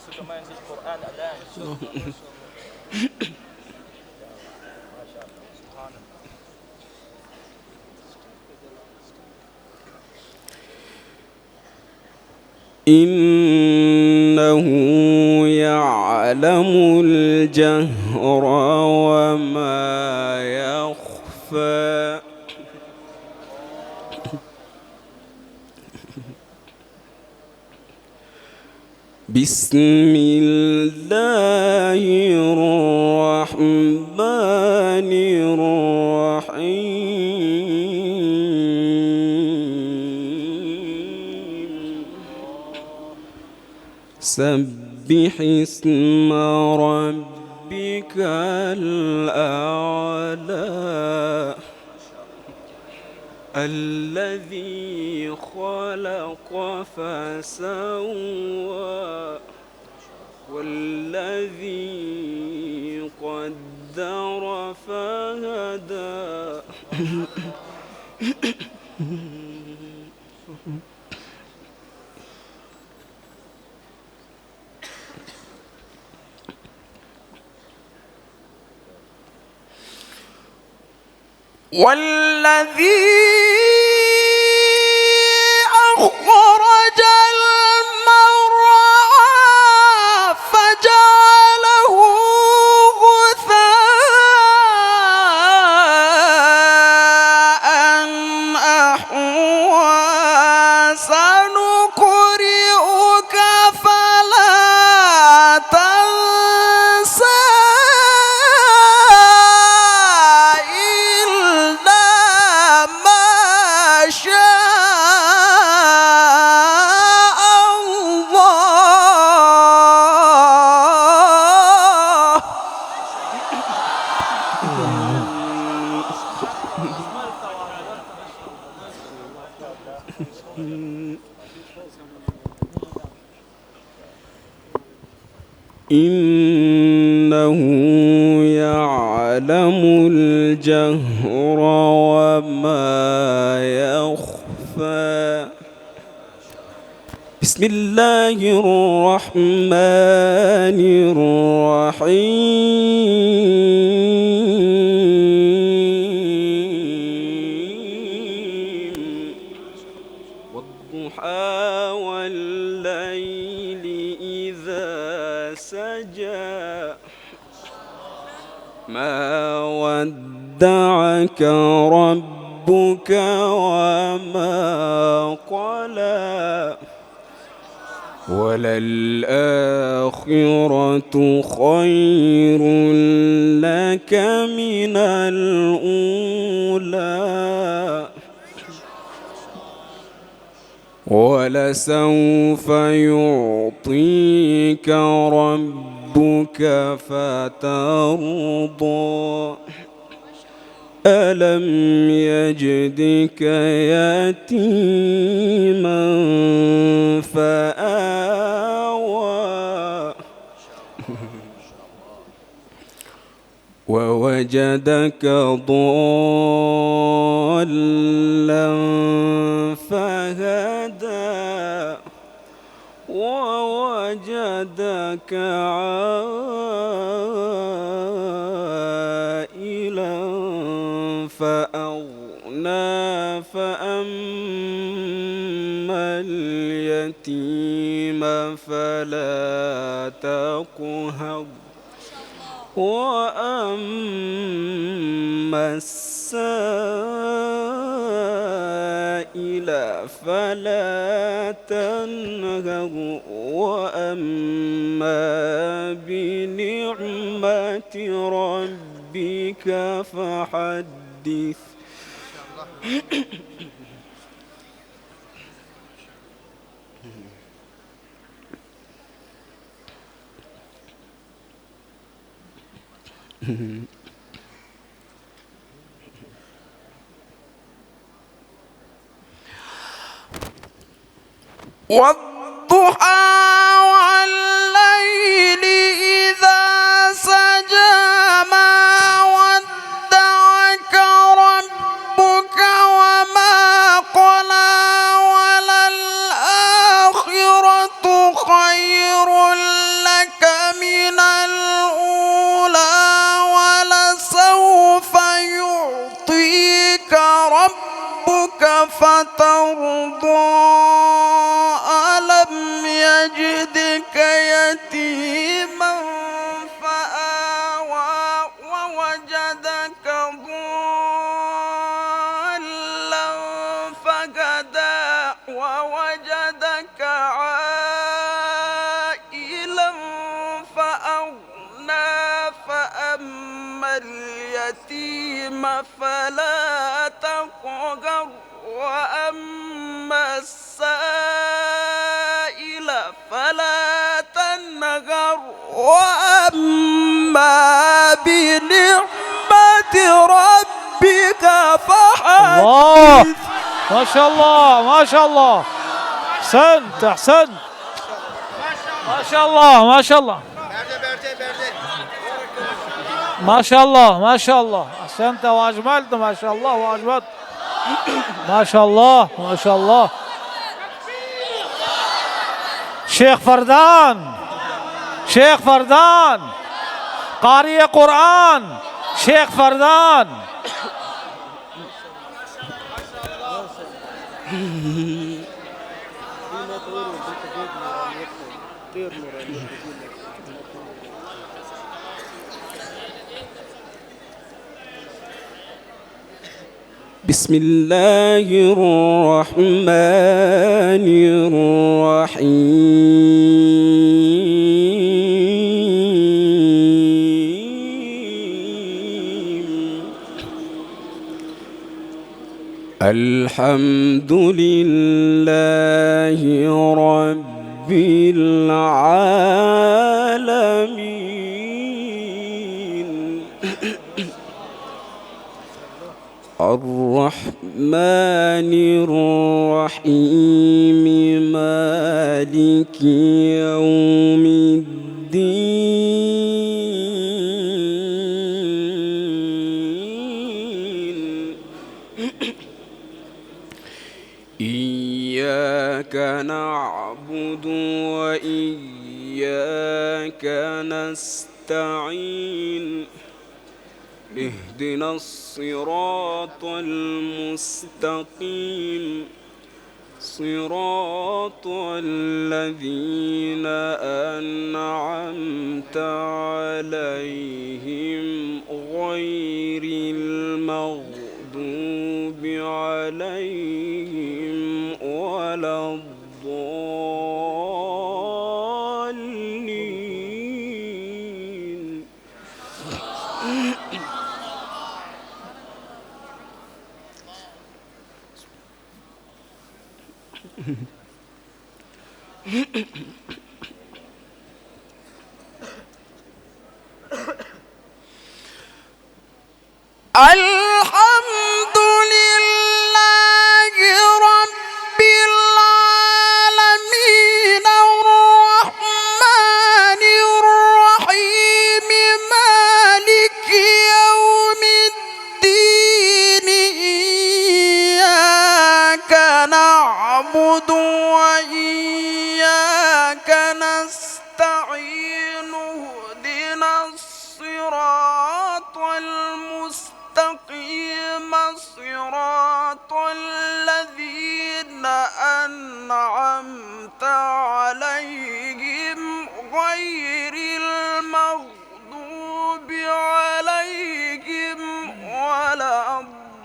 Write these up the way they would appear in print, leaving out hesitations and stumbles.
suka main di Quran ada. إنه يعلم الجهر وما يخفى بسم الله الرحمن الرحيم سبح اسم ربك الأعلى الذي خلق فسوى والذي قدر فهدى والذي أخرج المرعى فجعله غثاء أحوى سنقرئك فلا تنسى إنه يعلم الجهر وما يخفى بسم الله الرحمن الرحيم والضحى والليل إذا سجى ما ودعك ربك وما قلى وللآخرة خير لك من الأولى ولسوف يعطيك ربك فترضى ألم يجدك يتيما فآوى ووجدك ضالا فهدى ووجدك عائلا فأغنى فأما اليتيم فلا تقهر وأما السائل فلا تنهر وأما بنعمة ربك فحدث والضحى والليل إذا سجى ما ودعك ربك وما قلى وللآخرة خير فترضى ألم يجدك يتيما فآوى ووجدك ضالا فهدى ووجدك عائلا فأغنى فأما اليتيم فلا تقهر وأما السائل فلا تنهر وأما بنعمة ربك الله، فحدث. ما شاء الله ما شاء الله، أحسنت أحسنت، ما شاء الله ما شاء الله، ما شاء الله ما شاء الله، أحسنت وأجملت، ما شاء الله وأجملت، ما شاء الله ما شاء الله. شيخ فردان، شيخ فردان قارئ قرآن، شيخ فردان. بسم الله الرحمن الرحيم. الحمد لله رب العالمين الرحمن الرحيم مالك يوم الدين إياك نعبد وإياك نستعين اهدنا الصراط المستقيم صراط الذين أنعمت عليهم غير المغضوب عليهم ولا الضالين. الحمد لله رب العالمين الرحمن الرحيم مالك يوم الدين إياك نعبد وإياك نستعين اهدنا الصراط المستقيم صراط الذين أنعمت عليهم غير المغضوب عليهم ولا الضالين.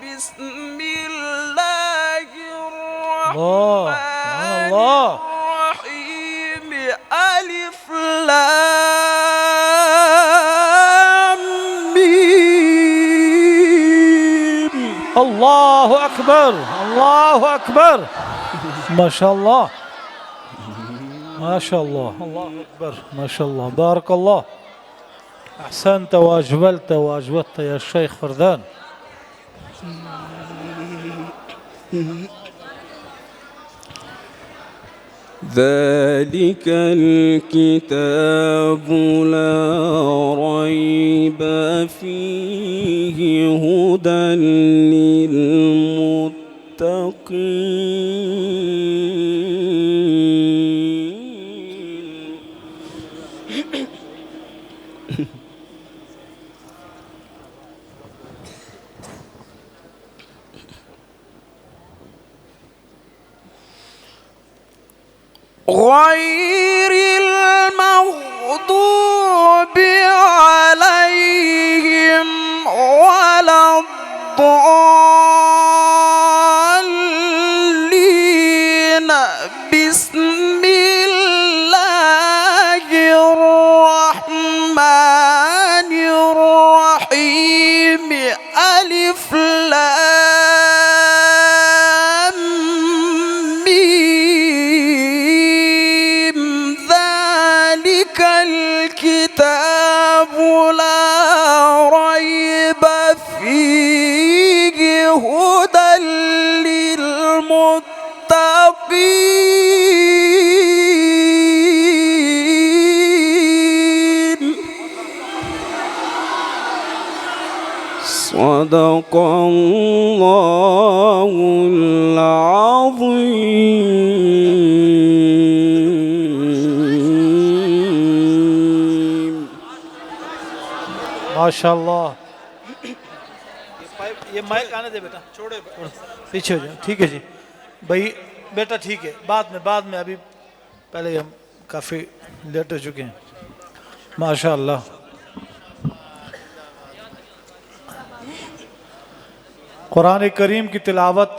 بسم الله الرحمن الرحيم ألف لام ميم. الله أكبر الله أكبر، ما شاء الله ما شاء الله، الله أكبر، ما شاء الله، بارك الله، أحسنت وأجملت وأجودت يا شيخ فردان. ذلك الكتاب لا ريب فيه هدى للمتقين. غير المغضوب عليهم ولا الضالين. بسم الله الرحمن الرحيم. ألف لام ميم. ذلك الكتاب لا ريب فيه هدى للمتقين. صدق الله العظيم. माशाल्लाह। ये माइक आने दे बेटा, छोड़ो पीछे हो जाओ। ठीक है जी भाई, बेटा ठीक है, बाद में अभी पहले हम काफ़ी लेट हो चुके हैं। माशाल्लाह। कुरान करीम की तिलावत